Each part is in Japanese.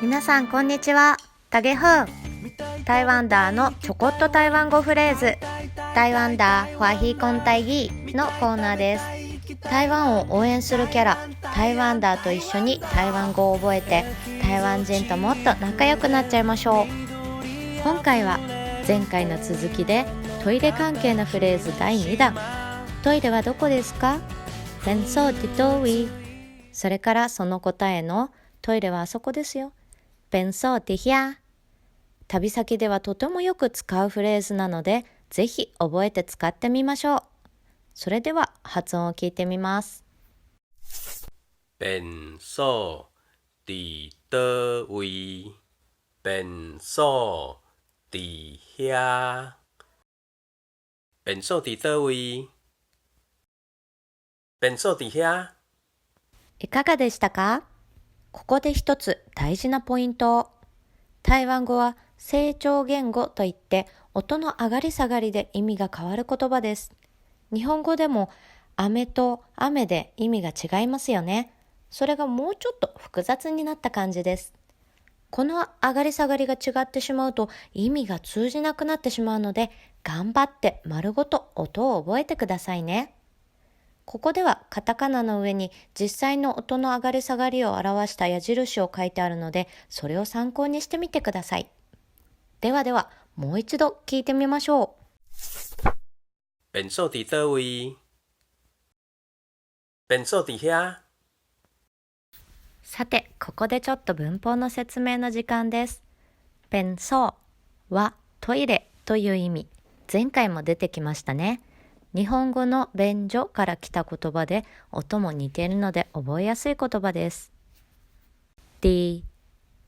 皆さんこんにちは。大家好。台湾ダーのちょこっと台湾語フレーズ、台湾ダー華語講台義のコーナーです。台湾を応援するキャラ、台湾ダーと一緒に台湾語を覚えて、台湾人ともっと仲良くなっちゃいましょう。今回は前回の続きでトイレ関係のフレーズ第2弾。トイレはどこですか？便所ってどうい？それからその答えのトイレはあそこですよ。便所ってひゃ。旅先ではとてもよく使うフレーズなので、ぜひ覚えて使ってみましょう。それでは発音を聞いてみます。便所伫倒位？便所伫遐。便所伫倒位？便所伫遐。いかがでしたか？ここで一つ大事なポイント。台湾語は成長言語といって音の上がり下がりで意味が変わる言葉です。日本語でも飴と雨で意味が違いますよね。それがもうちょっと複雑になった感じです。この上がり下がりが違ってしまうと意味が通じなくなってしまうので、頑張って丸ごと音を覚えてくださいね。ここではカタカナの上に実際の音の上がり下がりを表した矢印を書いてあるので、それを参考にしてみてください。ではでは、もう一度聞いてみましょう。便所伫倒位？便所伫遐。さて、ここでちょっと文法の説明の時間です。便所はトイレという意味。前回も出てきましたね。日本語の便所から来た言葉で音も似ているので覚えやすい言葉です。で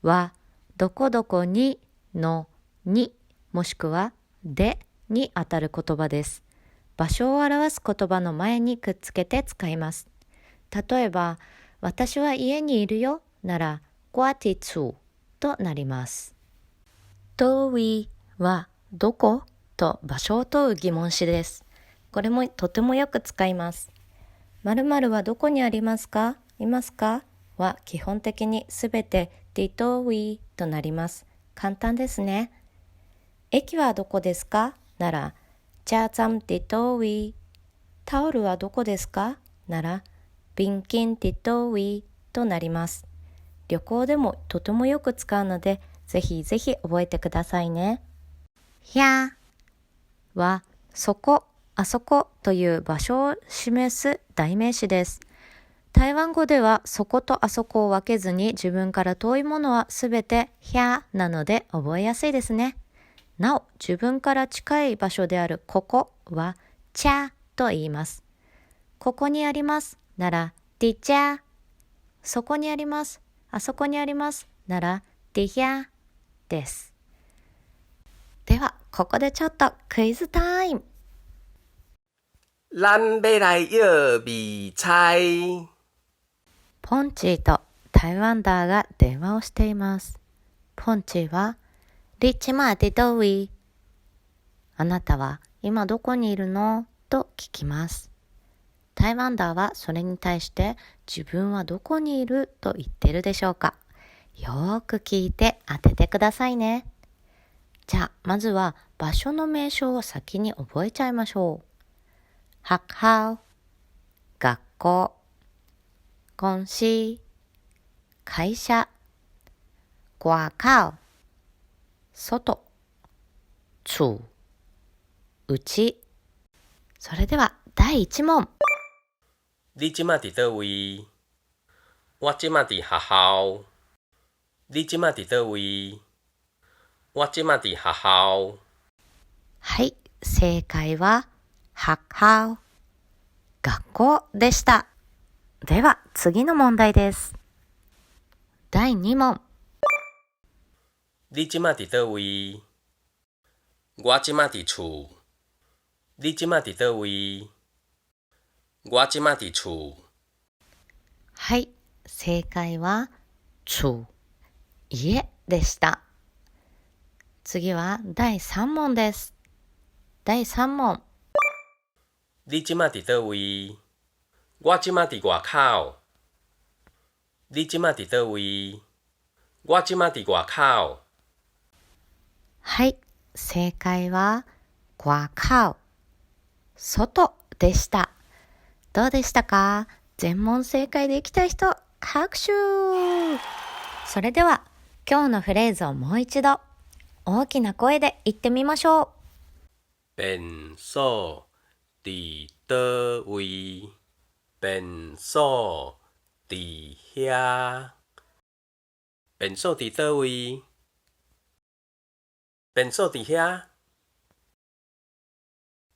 はどこどこにのにもしくはでにあたる言葉です。場所を表す言葉の前にくっつけて使います。例えば私は家にいるよなら我在厝となります。どういはどこと場所を問う疑問詞です。これもとてもよく使います。〇〇はどこにありますか？いますか？は基本的にすべてディトウィとなります。簡単ですね。駅はどこですか？なら車站ディトウィ。タオルはどこですか？なら便金ディトウィとなります。旅行でもとてもよく使うので、ぜひぜひ覚えてくださいね。ひゃはそこ、あそこという場所を示す代名詞です。台湾語ではそことあそこを分けずに自分から遠いものはすべてひゃなので覚えやすいですね。なお、自分から近い場所であるここはチャと言います。ここにありますならディチャ。そこにあります、あそこにありますならディヒャです。では、ここでちょっとクイズタイム。咱要来约味菜。ポンチーと台湾ダーが電話をしています。ポンチーは、リッチマーティドウィ。あなたは今どこにいるの？と聞きます。台湾ダーはそれに対して自分はどこにいると言ってるでしょうか？よーく聞いて当ててくださいね。じゃあまずは場所の名称を先に覚えちゃいましょう。学校、学校、公司、会社、外口、外、厝、内。それでは第1問。你即馬伫倒位？我即馬伫學校。你即馬伫倒位？我即馬伫學校。はい、正解は学校、学校でした。では次の問題です。第2問。你即馬伫倒位？我即馬伫厝。你即馬伫倒位？我即馬伫厝。はい、正解は厝、家でした。次は第3問です。第3問。你即馬伫倒位？我即馬伫外口。你即馬伫倒位？我即馬伫外口。はい、正解は外口、外でした。どうでしたか？全問正解できた人、拍手。それでは今日のフレーズをもう一度大きな声で言ってみましょう。便所伫倒位？便所伫遐。便所伫倒位？便所伫遐。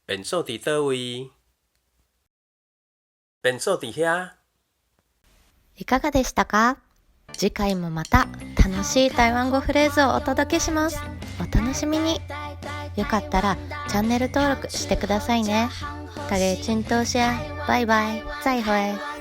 便所伫倒位？便所伫遐。いかがでしたか？次回もまた楽しい台湾語フレーズをお届けします。お楽しみに。よかったらチャンネル登録してくださいね。大家请多些，拜拜，再会。